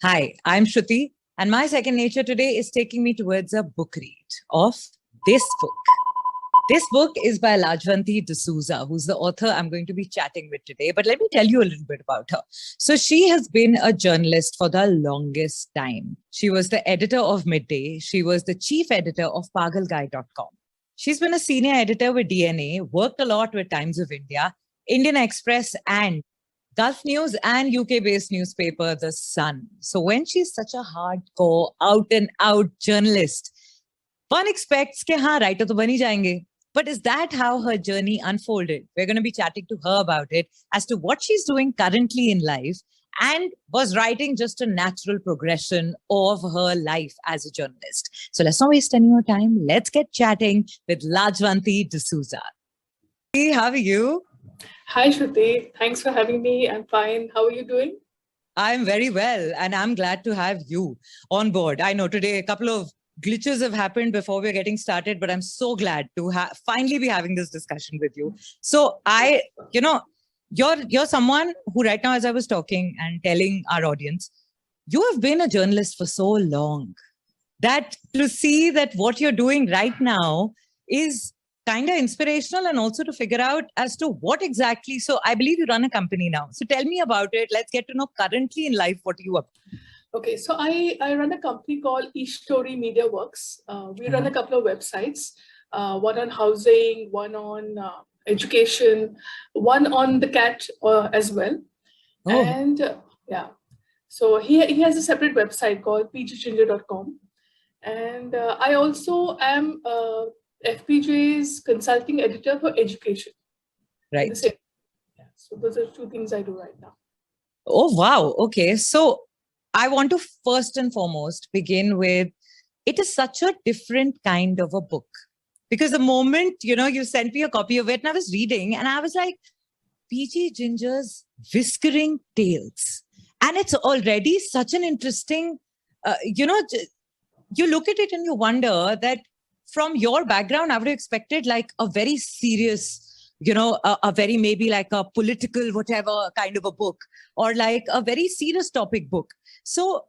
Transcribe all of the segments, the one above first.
Hi, I'm Shruti, and my second nature today is taking me towards a book read of this book. This book is by Lajwanti Dsouza, who's the author I'm going to be chatting with today. But let me tell you a little bit about her. So she has been a journalist for the longest time. She was the editor of Midday. She was the chief editor of pagalguy.com. She's been a senior editor with DNA, worked a lot with Times of India, Indian Express, and Gulf News and UK-based newspaper, The Sun. So when she's such a hardcore, out-and-out journalist, one expects कि हाँ, writer तो बन ही जाएंगे. But is that how her journey unfolded? We're going to be chatting to her about it, as to what she's doing currently in life, and was writing just a natural progression of her life as a journalist. So let's not waste any more time. Let's get chatting with Lajwanti Dsouza. Hey, how are you? Hi, Shruti. Thanks for having me. I'm fine. How are you doing? I'm very well, and I'm glad to have you on board. I know today a couple of glitches have happened before we're getting started, but I'm so glad to finally be having this discussion with you. So you're someone who right now, as I was talking and telling our audience, you have been a journalist for so long that to see that what you're doing right now is kind of inspirational, and also to figure out as to what exactly. So I believe you run a company now. So tell me about it. Let's get to know currently in life what you are. Okay, so I run a company called eStory Media Works. We run a couple of websites, one on housing, one on education, one on the cat as well. Oh. And so he has a separate website called pgginger.com. And I also am FPJ's consulting editor for education. Right. So those are two things I do right now. Oh, wow. Okay. So I want to first and foremost begin with, it is such a different kind of a book. Because the moment, you sent me a copy of it and I was reading and I was like, PG Ginger's Whiskering Tales. And it's already such an interesting, you look at it and you wonder that from your background, I would have expected like a very serious, a very maybe like a political, whatever kind of a book, or like a very serious topic book. So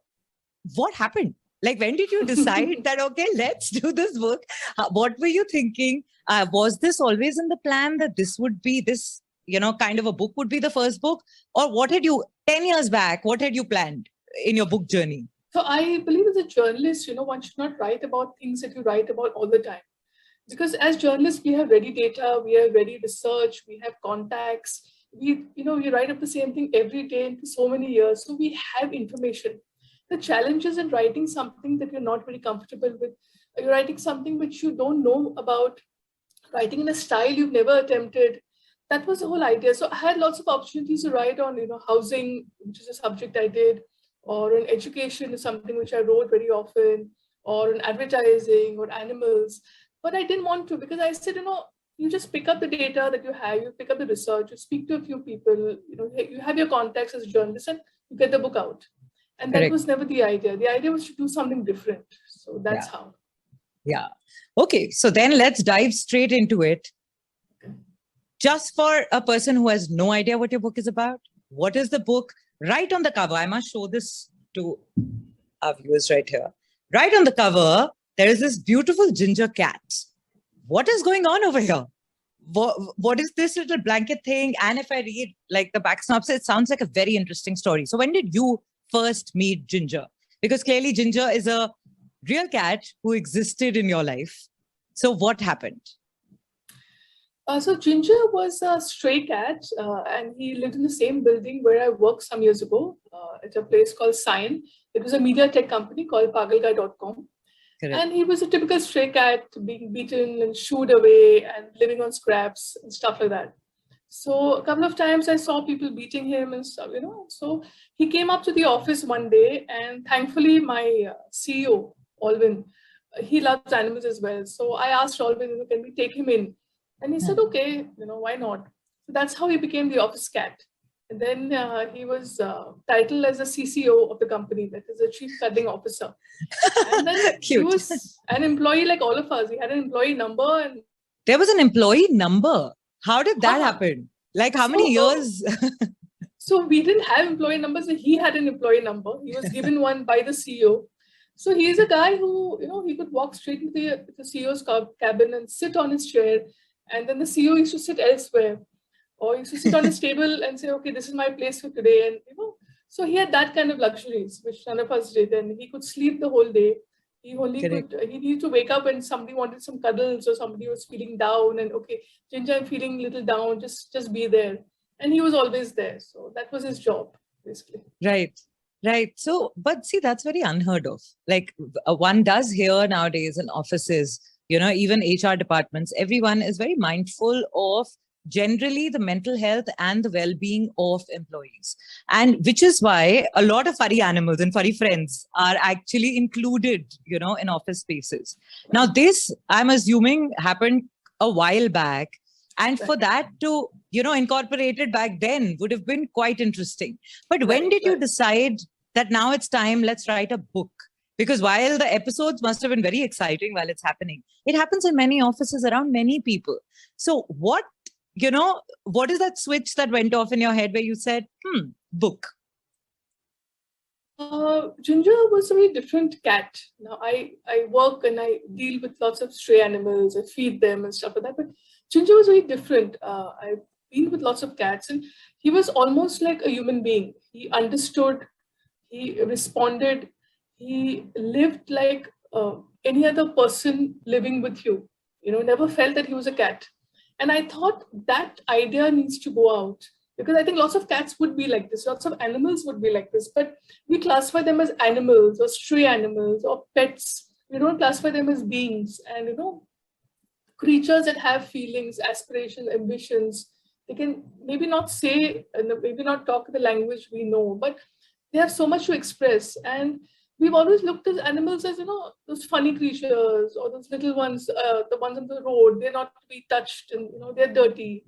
what happened? Like, when did you decide that, okay, let's do this book? What were you thinking? Was this always in the plan that this would be this, kind of a book would be the first book? Or what had you, 10 years back, what had you planned in your book journey? So I believe as a journalist, one should not write about things that you write about all the time. Because as journalists, we have ready data, we have ready research, we have contacts. We write up the same thing every day for so many years. So we have information. The challenge is in writing something that you're not very comfortable with. You're writing something which you don't know about, writing in a style you've never attempted. That was the whole idea. So I had lots of opportunities to write on, housing, which is a subject I did, or on education is something which I wrote very often, or on advertising or animals. But I didn't want to, because I said, you just pick up the data that you have, you pick up the research, you speak to a few people, you have your contacts as a journalist and you get the book out. And that was never the idea. The idea was to do something different. So that's how. Yeah. Okay. So then let's dive straight into it. Okay. Just for a person who has no idea what your book is about, what is the book? Right on the cover, I must show this to our viewers right here. Right on the cover, there is this beautiful ginger cat. What is going on over here? What is this little blanket thing? And if I read like the back synopsis, it sounds like a very interesting story. So when did you first meet Ginger? Because clearly Ginger is a real cat who existed in your life. So what happened? So Ginger was a stray cat, and he lived in the same building where I worked some years ago at a place called Sign. It was a media tech company called pagalguy.com. Correct. And he was a typical stray cat, being beaten and shooed away and living on scraps and stuff like that. So a couple of times I saw people beating him and stuff, So he came up to the office one day, and thankfully my CEO, Alvin, he loves animals as well. So I asked Alvin, can we take him in? And he said, okay, why not? So that's how he became the office cat. And then he was titled as a CCO of the company, that is a Chief Cuddling Officer. And then he was an employee like all of us. He had an employee number. And there was an employee number. How did that happen? Like how many years? So we didn't have employee numbers. He had an employee number. He was given one by the CEO. So he's a guy who, he could walk straight into the CEO's cabin and sit on his chair. And then the CEO used to sit elsewhere, or used to sit on his table and say, okay, this is my place for today. And, so he had that kind of luxuries, which none of us did. And he could sleep the whole day. He needed to wake up when somebody wanted some cuddles or somebody was feeling down, and okay, Ginger, I'm feeling a little down, just be there. And he was always there. So that was his job, basically. Right. Right. So, but see, that's very unheard of. Like one does hear nowadays in offices, even HR departments, everyone is very mindful of generally the mental health and the well-being of employees. And which is why a lot of furry animals and furry friends are actually included, in office spaces. Now, this, I'm assuming, happened a while back. And for that to, incorporate it back then would have been quite interesting. But when did you decide that now it's time, let's write a book? Because while the episodes must have been very exciting while it's happening, it happens in many offices around many people. So what is that switch that went off in your head where you said, book? Ginger was a very different cat. Now I work and I deal with lots of stray animals. I feed them and stuff like that. But Ginger was very different. I've been with lots of cats, and he was almost like a human being. He understood, he responded, he lived like any other person living with you. Never felt that he was a cat. And I thought that idea needs to go out, because I think lots of cats would be like this, lots of animals would be like this, but we classify them as animals or stray animals or pets. We don't classify them as beings. And, creatures that have feelings, aspirations, ambitions. They can maybe not say, maybe not talk the language we know, but they have so much to express. And we've always looked at animals as, those funny creatures or those little ones, the ones on the road. They're not to be touched and, they're dirty.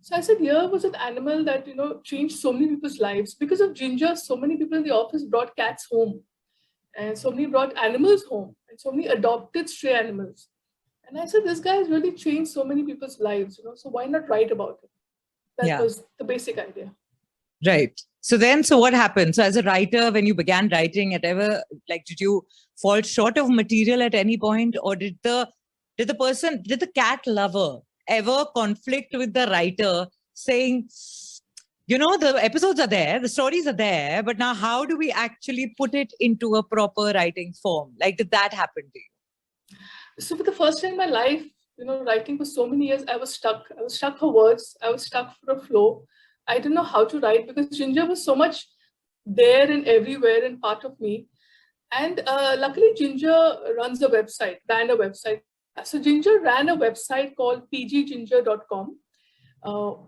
So I said, here was an animal that, changed so many people's lives. Because of Ginger, so many people in the office brought cats home. And so many brought animals home. And so many adopted stray animals. And I said, this guy has really changed so many people's lives, so why not write about it? That was the basic idea. Right. So what happened? So as a writer, when you began writing, did you fall short of material at any point? Or did the cat lover ever conflict with the writer saying, the episodes are there, the stories are there, but now how do we actually put it into a proper writing form? Like, did that happen to you? So for the first time in my life, writing for so many years, I was stuck. I was stuck for words. I was stuck for a flow. I didn't know how to write because Ginger was so much there and everywhere and part of me. And luckily, Ginger ran a website. So Ginger ran a website called pgginger.com.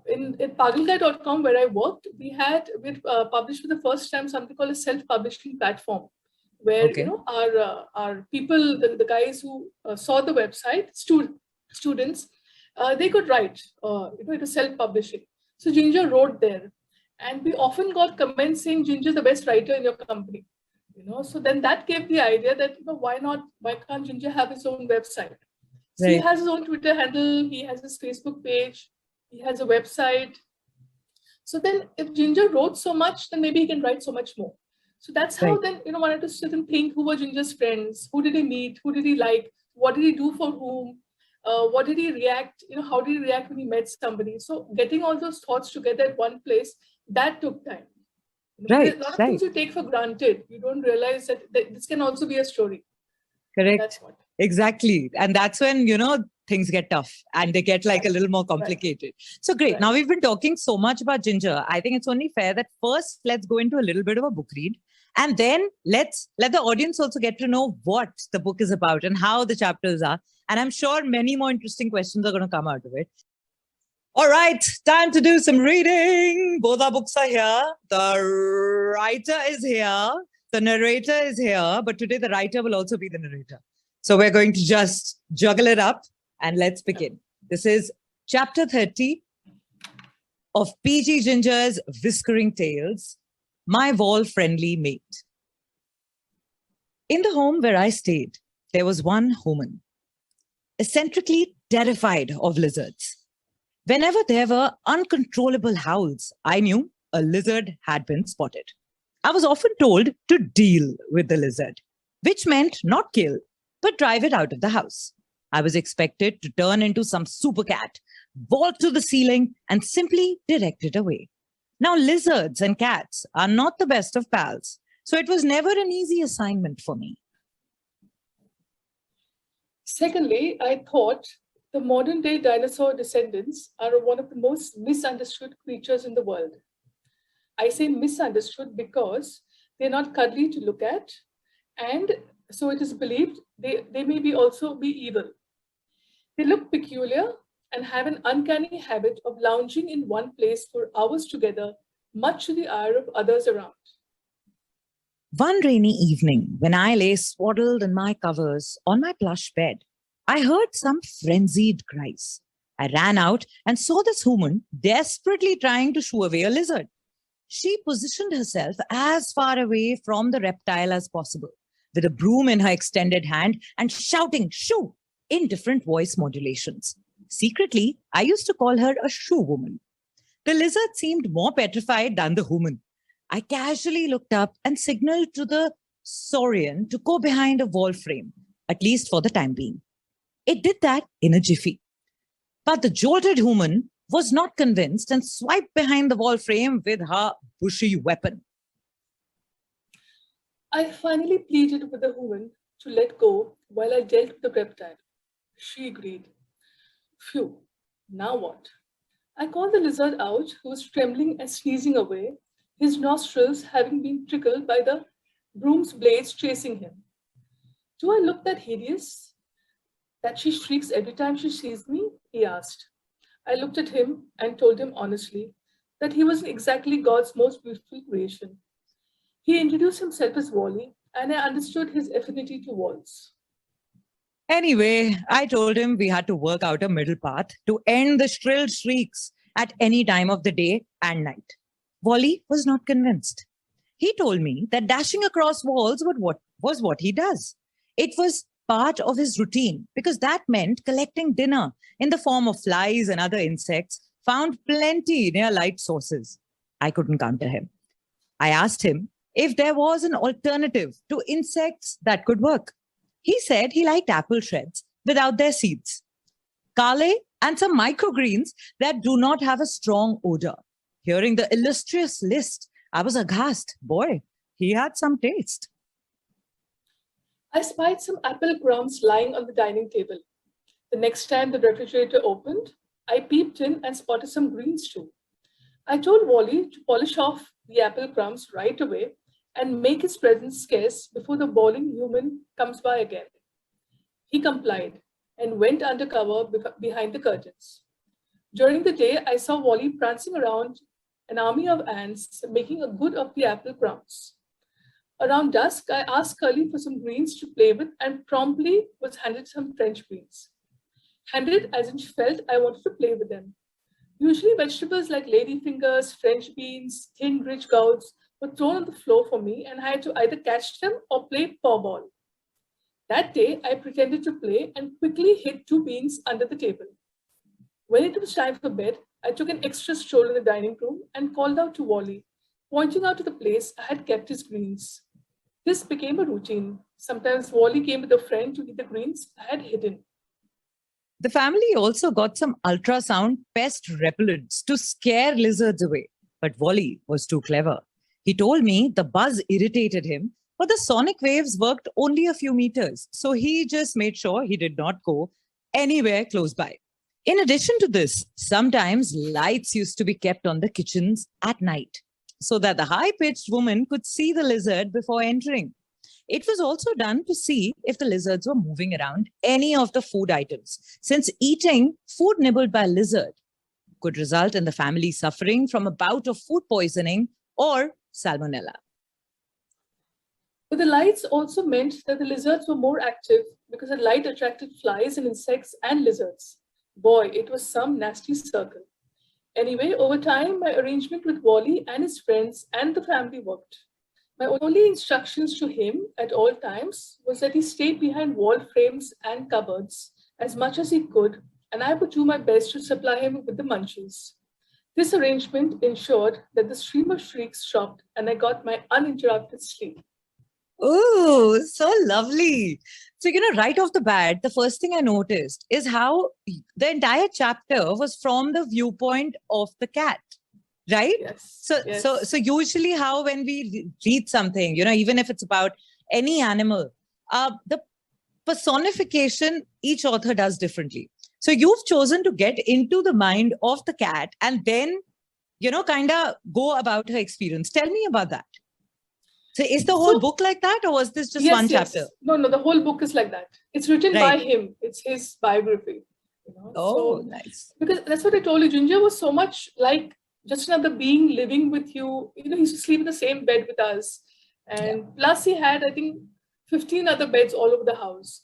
In pagalgai.com, where I worked, we published for the first time something called a self-publishing platform, where our people, the guys who saw the website, students, they could write. It was self-publishing. So Ginger wrote there, and we often got comments saying Ginger is the best writer in your company. So then that gave the idea that why can't Ginger have his own website? So he has his own Twitter handle, he has his Facebook page, he has a website. So then if Ginger wrote so much, then maybe he can write so much more. So that's how then, wanted to sit and think, who were Ginger's friends? Who did he meet? Who did he like? What did he do for whom? What did he react? How did he react when he met somebody? So getting all those thoughts together at one place, that took time. A lot of things you take for granted. You don't realize that this can also be a story. Correct. That's what. Exactly. And that's when, things get tough and they get like a little more complicated. So great. Now we've been talking so much about Ginger. I think it's only fair that first let's go into a little bit of a book read. And then let's let the audience also get to know what the book is about and how the chapters are. And I'm sure many more interesting questions are going to come out of it. All right, time to do some reading. Both our books are here. The writer is here. The narrator is here. But today the writer will also be the narrator. So we're going to just juggle it up and let's begin. This is chapter 30 of P.G. Ginger's Whiskering Tales, My Wall-Friendly Mate. In the home where I stayed, there was one woman, eccentrically terrified of lizards. Whenever there were uncontrollable howls, I knew a lizard had been spotted. I was often told to deal with the lizard, which meant not kill, but drive it out of the house. I was expected to turn into some super cat, vault to the ceiling, and simply direct it away. Now, lizards and cats are not the best of pals, so it was never an easy assignment for me. Secondly, I thought the modern day dinosaur descendants are one of the most misunderstood creatures in the world. I say misunderstood because they're not cuddly to look at, and so it is believed they may be also be evil. They look peculiar and have an uncanny habit of lounging in one place for hours together, much to the ire of others around. One rainy evening, when I lay swaddled in my covers on my plush bed, I heard some frenzied cries. I ran out and saw this woman desperately trying to shoo away a lizard. She positioned herself as far away from the reptile as possible, with a broom in her extended hand and shouting, "Shoo!" in different voice modulations. Secretly, I used to call her a shoe woman. The lizard seemed more petrified than the woman. I casually looked up and signaled to the saurian to go behind a wall frame, at least for the time being. It did that in a jiffy. But the jolted woman was not convinced and swiped behind the wall frame with her bushy weapon. I finally pleaded with the woman to let go while I dealt with the reptile. She agreed. Phew, now what? I called the lizard out, who was trembling and sneezing away, his nostrils having been trickled by the broom's blades chasing him. Do I look that hideous? That she shrieks every time she sees me? He asked. I looked at him and told him honestly that he wasn't exactly God's most beautiful creation. He introduced himself as Wally, and I understood his affinity to walls. Anyway, I told him we had to work out a middle path to end the shrill shrieks at any time of the day and night. Wally was not convinced. He told me that dashing across walls was what he does. It was part of his routine because that meant collecting dinner in the form of flies and other insects found plenty near light sources. I couldn't counter him. I asked him if there was an alternative to insects that could work. He said he liked apple shreds without their seeds, kale, and some microgreens that do not have a strong odor. Hearing the illustrious list, I was aghast. Boy, he had some taste. I spied some apple crumbs lying on the dining table. The next time the refrigerator opened, I peeped in and spotted some greens too. I told Wally to polish off the apple crumbs right away and make his presence scarce before the bawling human comes by again. He complied and went undercover behind the curtains. During the day, I saw Wally prancing around an army of ants making a good of the apple crumbs. Around dusk, I asked Curly for some greens to play with and promptly was handed some French beans. Handed as in she felt I wanted to play with them. Usually vegetables like ladyfingers, French beans, thin rich gouts were thrown on the floor for me and I had to either catch them or play paw ball. That day, I pretended to play and quickly hid 2 beans under the table. When it was time for bed, I took an extra stroll in the dining room and called out to Wally, pointing out to the place I had kept his greens. This became a routine. Sometimes Wally came with a friend to eat the greens I had hidden. The family also got some ultrasound pest repellents to scare lizards away, but Wally was too clever. He told me the buzz irritated him, but the sonic waves worked only a few meters, so he just made sure he did not go anywhere close by. In addition to this, sometimes lights used to be kept on the kitchens at night so that the high-pitched woman could see the lizard before entering. It was also done to see if the lizards were moving around any of the food items, since eating food nibbled by a lizard could result in the family suffering from a bout of food poisoning or salmonella. But the lights also meant that the lizards were more active because the light attracted flies and insects and lizards. Boy, it was some nasty circle. Anyway, over time, my arrangement with Wally and his friends and the family worked. My only instructions to him at all times was that he stayed behind wall frames and cupboards as much as he could, and I would do my best to supply him with the munchies. This arrangement ensured that the stream of shrieks stopped and I got my uninterrupted sleep. Oh, so lovely. So, right off the bat, the first thing I noticed is how the entire chapter was from the viewpoint of the cat, right? Yes. So usually how when we read something, even if it's about any animal, the personification each author does differently. So you've chosen to get into the mind of the cat and then, kind of go about her experience. Tell me about that. So is the whole book like that, or was this just one chapter? No, the whole book is like that. It's written by him. It's his biography. Nice. Because that's what I told you. Ginger was so much like just another being living with you. He used to sleep in the same bed with us. And plus he had, I think, 15 other beds all over the house.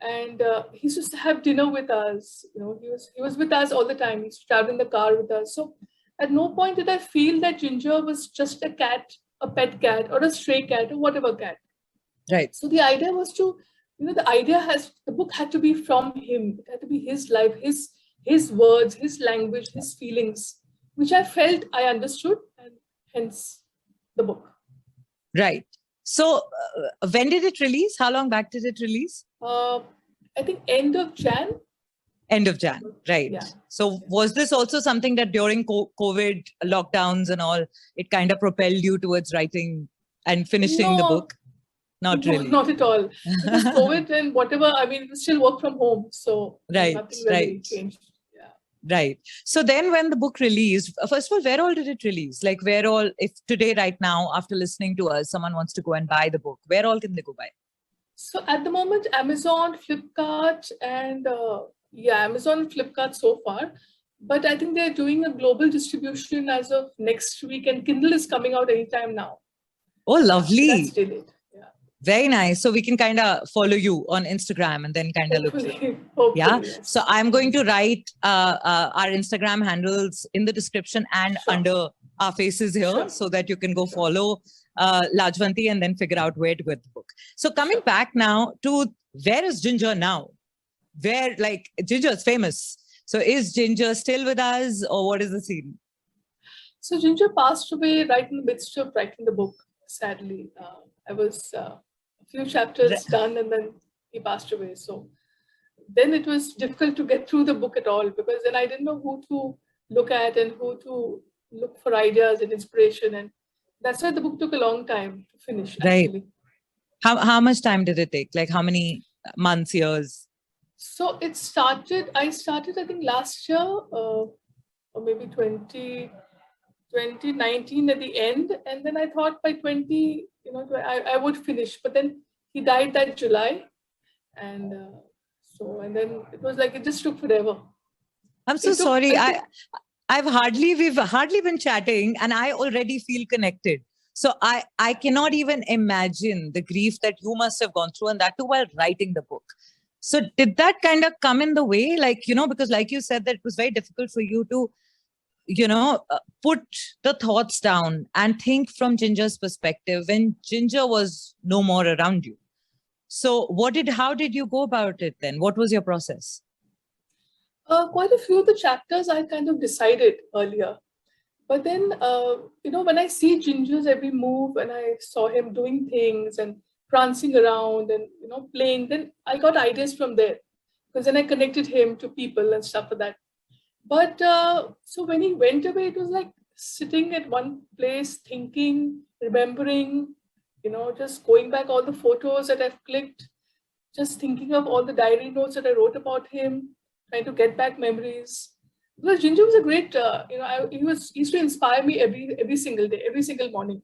And he used to have dinner with us. He was with us all the time. He used to travel in the car with us. So at no point did I feel that Ginger was just a cat, a pet cat, or a stray cat, or whatever cat. Right. So the idea was to, the book had to be from him. It had to be his life, his words, his language, his feelings, which I felt I understood, and hence the book. Right. So when did it release? How long back did it release? I think end of Jan. End of Jan, right. Yeah. So was this also something that during COVID lockdowns and all, it kind of propelled you towards writing and finishing the book? Not really. Not at all. Because COVID and whatever, we still work from home. So nothing really changed. Yeah. Right. So then when the book released, first of all, where all did it release? Like where all, if today, right now, after listening to us, someone wants to go and buy the book, where all can they go buy? So at the moment, Amazon, Flipkart, and Amazon and Flipkart so far. But I think they're doing a global distribution as of next week, and Kindle is coming out anytime now. Oh, lovely. So that's delayed. Yeah. Very nice. So we can kind of follow you on Instagram and then kind of look. Hopefully, yes. So I'm going to write our Instagram handles in the description and under our faces here so that you can go follow Lajwanti and then figure out where to get the book. So coming back now to where is Ginger now? Where, like, Ginger is famous. So is Ginger still with us, or what is the scene? So Ginger passed away right in the midst of writing the book, sadly. I was a few chapters done and then he passed away. So then it was difficult to get through the book at all, because then I didn't know who to look at and who to look for ideas and inspiration. And that's why the book took a long time to finish, actually. How much time did it take? Like how many months, years? So I started, I think last year, or maybe 2019 at the end. And then I thought by I would finish. But then he died that July. And and then it was like, it just took forever. I'm so sorry. We've hardly been chatting and I already feel connected. So I cannot even imagine the grief that you must have gone through, and that too while writing the book. So did that kind of come in the way? Like, because like you said, that it was very difficult for you to, put the thoughts down and think from Ginger's perspective when Ginger was no more around you. So how did you go about it then? What was your process? Quite a few of the chapters I kind of decided earlier. But then, when I see Ginger's every move and I saw him doing things and prancing around and, playing, then I got ideas from there. Because then I connected him to people and stuff like that. But so when he went away, it was like sitting at one place, thinking, remembering, just going back all the photos that I've clicked, just thinking of all the diary notes that I wrote about him, trying to get back memories. Because Ginger was a great, he used to inspire me every single day, every single morning.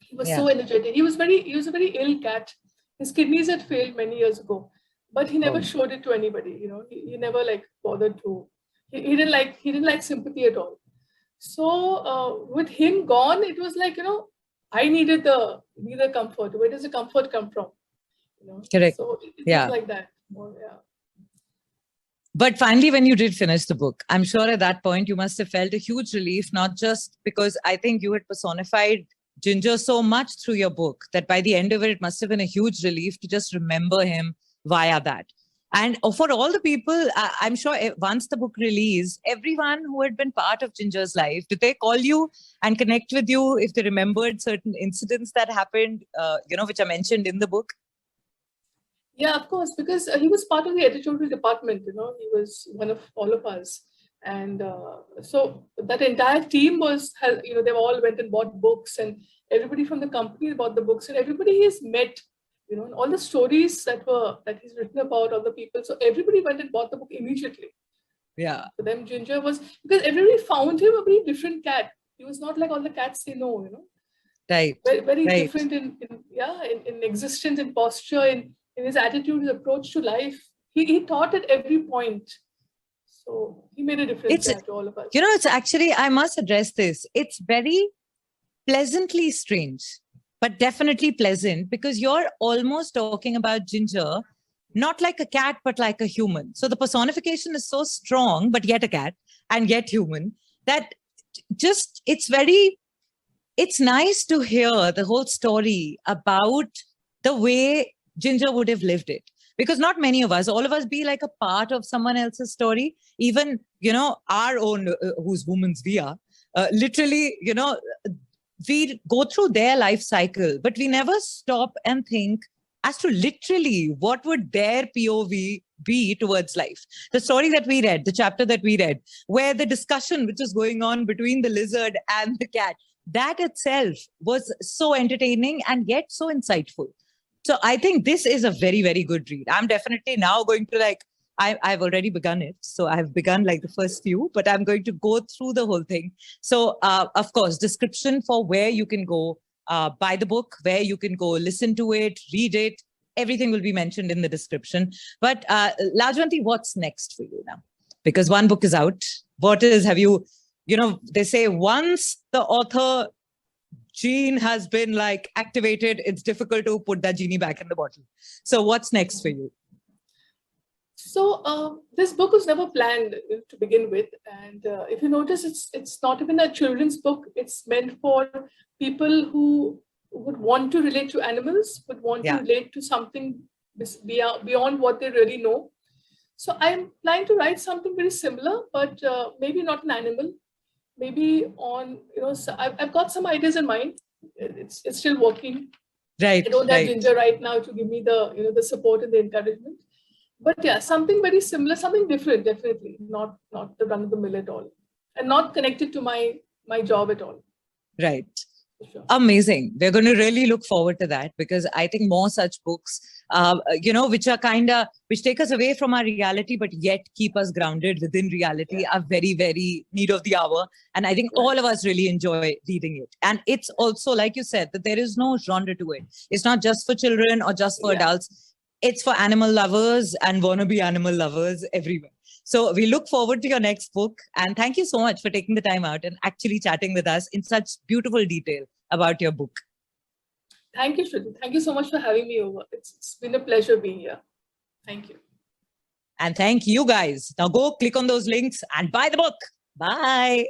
He was so energetic. He was a very ill cat. His kidneys had failed many years ago, but he never showed it to anybody. He never bothered to. He didn't like sympathy at all. So with him gone, it was like, I needed the comfort. Where does the comfort come from? Correct. So it was like that. But finally, when you did finish the book, I'm sure at that point you must have felt a huge relief, not just because I think you had personified Ginger so much through your book that by the end of it, it must have been a huge relief to just remember him via that. And for all the people, I'm sure once the book released, everyone who had been part of Ginger's life, did they call you and connect with you if they remembered certain incidents that happened, which are mentioned in the book? Yeah, of course, because he was part of the editorial department, he was one of all of us. And so that entire team they all went and bought books, and everybody from the company bought the books, and everybody he's met, and all the stories that he's written about, all the people. So everybody went and bought the book immediately. Yeah. For them, Ginger was, because everybody found him a very different cat. He was not like all the cats they know, Right. Very, very right. different in existence, in posture, in his attitude, his approach to life. He taught at every point. So he made a difference to all of us. It's actually, I must address this. It's very pleasantly strange, but definitely pleasant, because you're almost talking about Ginger, not like a cat, but like a human. So the personification is so strong, but yet a cat and yet human, that just, it's nice to hear the whole story about the way Ginger would have lived it. Because not many of us, all of us be like a part of someone else's story, even, our own, whose women's we are, literally, we go through their life cycle, but we never stop and think as to literally what would their POV be towards life. The story that we read, the chapter that we read, where the discussion which is going on between the lizard and the cat, that itself was so entertaining and yet so insightful. So I think this is a very, very good read. I'm definitely now going to I've already begun it. So I've begun the first few, but I'm going to go through the whole thing. So of course, description for where you can go buy the book, where you can go listen to it, read it. Everything will be mentioned in the description. But Lajwanti, what's next for you now? Because one book is out. They say once the author gene has been activated, it's difficult to put that genie back in the bottle. So what's next for you? So this book was never planned to begin with. And if you notice, it's not even a children's book. It's meant for people who would want to relate to animals, would want to relate to something beyond what they really know. So I'm planning to write something very similar, but maybe not an animal. Maybe on, so I've got some ideas in mind. It's still working. Right. I don't have Ginger right now to give me the support and the encouragement. But yeah, something very similar, something different, definitely. Not the run of the mill at all. And not connected to my job at all. Right. Sure. Amazing. We're going to really look forward to that, because I think more such books, which take us away from our reality, but yet keep us grounded within reality, are very, very need of the hour. And I think all of us really enjoy reading it. And it's also, like you said, that there is no genre to it. It's not just for children or just for adults. It's for animal lovers and wannabe animal lovers everywhere. So we look forward to your next book. And thank you so much for taking the time out and actually chatting with us in such beautiful detail about your book. Thank you, Shruti. Thank you so much for having me over. It's been a pleasure being here. Thank you. And thank you guys. Now go click on those links and buy the book. Bye.